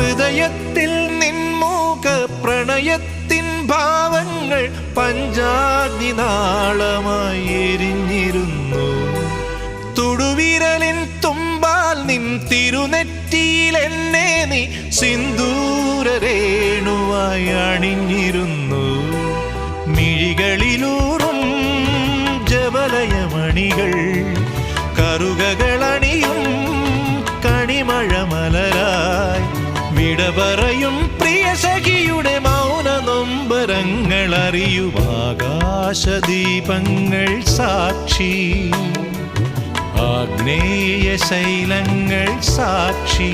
ഹൃദയത്തിൽ നിൻമുഖ പ്രണയത്തിൻ ഭാവങ്ങൾ പഞ്ചാഗ്നി നാളമായി എരിഞ്ഞിരുന്നു. തുടുവിരലിൻ തുമ്പാൽ നിൻ തിരുനെറ്റിയിൽ എന്നെ നീ സിന്ദൂരരേണുവായി അണിഞ്ഞിരുന്നു. മിഴികളിലൂറും ജബലയമണികൾ കറുകകളണിയും കണിമഴമലരായി വിട പറയും പ്രിയ സഖിയുടെ മൗന നൊമ്പരങ്ങൾ അറിയും ആകാശദീപങ്ങൾ സാക്ഷി, ആഗ്നേയ ശൈലങ്ങൾ സാക്ഷി.